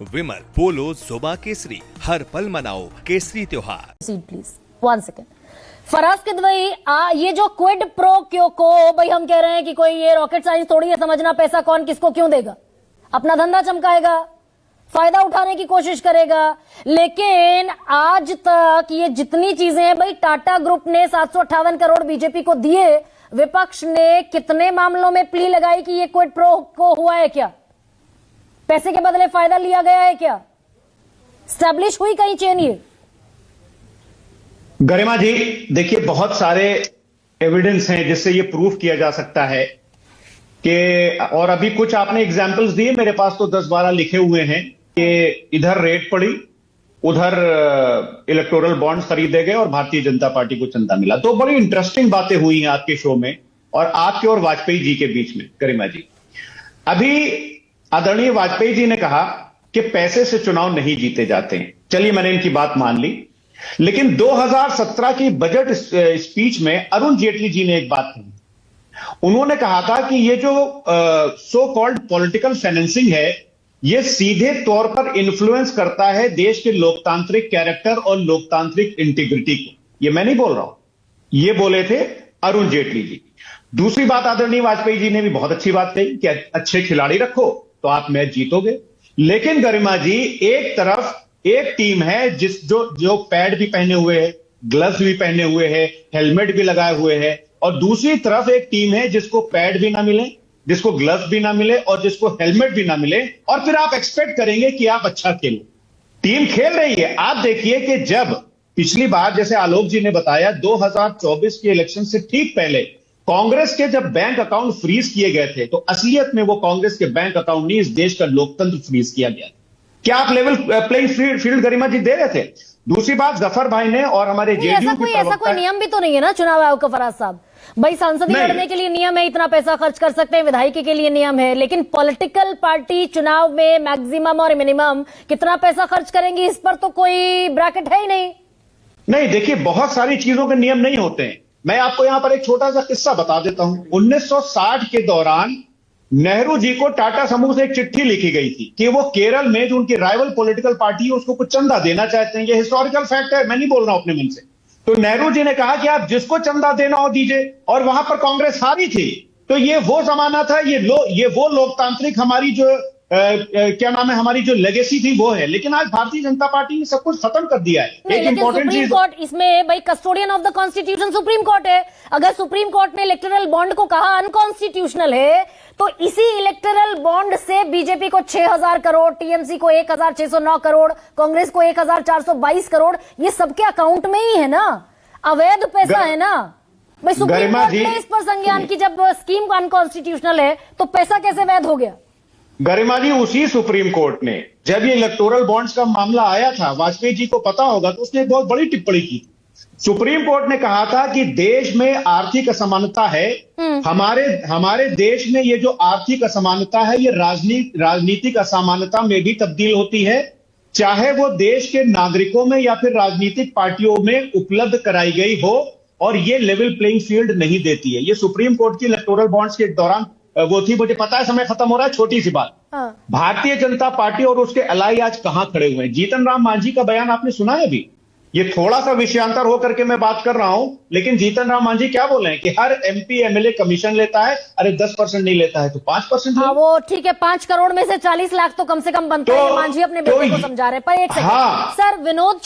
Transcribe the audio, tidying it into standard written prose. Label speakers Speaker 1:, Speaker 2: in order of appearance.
Speaker 1: विमल, पोलो, जोमा केसरी, हर पल मनाओ केसरी त्योहार।
Speaker 2: Please 1 second. फराज किदवई, ये जो क्विड प्रो क्यों को भाई हम कह रहे हैं कि कोई ये रॉकेट साइंस थोड़ी है समझना पैसा कौन किसको क्यों देगा, अपना धंधा चमकाएगा, फायदा उठाने की कोशिश करेगा। लेकिन आज तक ये जितनी चीजें हैं भाई, टाटा ग्रुप ने 758 करोड़ बीजेपी को दिए, विपक्ष ने कितने मामलों में प्ली लगाई कि ये क्विड प्रो को हुआ है क्या, पैसे के बदले फायदा लिया गया है क्या, स्टैब्लिश हुई कहीं चेन ये?
Speaker 3: गरिमा जी देखिए, बहुत सारे एविडेंस हैं जिससे ये प्रूफ किया जा सकता है कि, और अभी कुछ आपने एग्जांपल्स दिए, मेरे पास तो 10-12 लिखे हुए हैं कि इधर रेड पड़ी, उधर इलेक्टोरल बॉन्ड खरीदे गए और भारतीय जनता पार्टी को चंदा मिला। तो बड़ी इंटरेस्टिंग बातें हुई हैं आपके शो में और आपके और वाजपेयी जी के बीच में। गरिमा जी, अभी आदरणीय वाजपेयी जी ने कहा कि पैसे से चुनाव नहीं जीते जाते हैं। चलिए, मैंने इनकी बात मान ली, लेकिन 2017 की बजट स्पीच में अरुण जेटली जी ने एक बात कही। उन्होंने कहा था कि ये जो सो कॉल्ड पॉलिटिकल फाइनेंसिंग है, ये सीधे तौर पर इन्फ्लुएंस करता है देश के लोकतांत्रिक कैरेक्टर और लोकतांत्रिक इंटीग्रिटी को। ये मैं नहीं बोल रहा हूं, ये बोले थे अरुण जेटली जी। दूसरी बात, आदरणीय वाजपेयी जी ने भी बहुत अच्छी बात कही कि अच्छे खिलाड़ी रखो तो आप मैच जीतोगे। लेकिन गरिमा जी, एक तरफ एक टीम है जो पैड भी पहने हुए है, ग्लव्स भी पहने हुए है, हेलमेट भी लगाए हुए है, और दूसरी तरफ एक टीम है जिसको पैड भी ना मिले, जिसको ग्लव्स भी ना मिले और जिसको हेलमेट भी ना मिले, और फिर आप एक्सपेक्ट करेंगे कि आप अच्छा खेलो। टीम खेल रही है। आप देखिए कि जब पिछली बार, जैसे आलोक जी ने बताया, 2024 के इलेक्शन से ठीक पहले कांग्रेस के जब बैंक अकाउंट फ्रीज किए गए थे, तो असलियत में वो कांग्रेस के बैंक अकाउंट नहीं, इस देश का लोकतंत्र फ्रीज किया गया। क्या आप लेवल प्लेइंग फील्ड गरिमा जी दे रहे थे? दूसरी बात, जफर भाई ने और हमारे जेडीयू के
Speaker 2: ऐसा कोई नियम भी तो नहीं है ना चुनाव आयोग का, फराज साहब भाई, सांसद लड़ने के लिए नियम है, इतना पैसा खर्च कर सकते हैं, विधायकी के लिए नियम है, लेकिन पॉलिटिकल पार्टी चुनाव में मैक्सिमम और मिनिमम कितना पैसा खर्च करेंगी, इस पर तो कोई ब्रैकेट है ही नहीं।
Speaker 3: नहीं, देखिए, बहुत सारी चीजों के नियम नहीं होते हैं। मैं आपको यहां पर एक छोटा सा किस्सा बता देता हूं। 1960 के दौरान नेहरू जी को टाटा समूह से एक चिट्ठी लिखी गई थी कि वो केरल में जो उनकी राइवल पॉलिटिकल पार्टी है उसको कुछ चंदा देना चाहते हैं। ये हिस्टोरिकल फैक्ट है, मैं नहीं बोल रहा हूं अपने मन से। तो नेहरू जी ने कहा कि आप जिसको चंदा देना हो दीजिए, और वहां पर कांग्रेस हारी थी। तो ये वो जमाना था, ये वो लोकतांत्रिक हमारी जो क्या नाम है, हमारी जो लेगेसी थी वो है। लेकिन आज भारतीय जनता पार्टी ने सब कुछ खत्म कर दिया है। एक इंपॉर्टेंट चीज,
Speaker 2: कोर्ट इसमें भाई custodian of the constitution supreme court है। अगर सुप्रीम कोर्ट ने इलेक्टोरल बॉन्ड को कहा अनकॉन्स्टिट्यूशनल है, तो इसी इलेक्टोरल बॉन्ड से बीजेपी को 6000 करोड़, टीएमसी को 1609 करोड़, कांग्रेस को 1422 करोड़, ये सबके अकाउंट में ही है ना, अवैध पैसा है ना भाई। सुप्रीम कोर्ट ने इस पर संज्ञान की, जब स्कीम अनकॉन्स्टिट्यूशनल है तो पैसा कैसे वैध हो गया?
Speaker 3: गरिमा जी, उसी सुप्रीम कोर्ट ने जब ये इलेक्टोरल बॉन्ड्स का मामला आया था, वाजपेयी जी को पता होगा, तो उसने एक बहुत बड़ी टिप्पणी की। सुप्रीम कोर्ट ने कहा था कि देश में आर्थिक असमानता है, हमारे देश में ये जो आर्थिक असमानता है, ये राजनीतिक असमानता में भी तब्दील होती है, चाहे वो देश के नागरिकों में या फिर राजनीतिक पार्टियों में उपलब्ध कराई गई हो, और ये लेवल प्लेइंग फील्ड नहीं देती है। ये सुप्रीम कोर्ट की इलेक्टोरल बॉन्ड्स के दौरान वो थी। मुझे पता है समय खत्म हो रहा है, छोटी सी बात, भारतीय जनता पार्टी और उसके अलाई आज कहां खड़े हुए हैं? जीतन राम मांझी का बयान आपने सुना है अभी? ये थोड़ा सा विषयांतर होकर के मैं बात कर रहा हूं, लेकिन जीतन राम मांझी क्या बोले हैं कि हर एमपी एमएलए कमीशन लेता है। अरे 10% नहीं लेता है तो 5%।
Speaker 2: हाँ, वो ठीक है, 5 करोड़ में से 40 लाख तो कम से कम बनता है, मांझी अपने बेटे को समझा रहे हैं। पर एक सेकंड सर, विनोद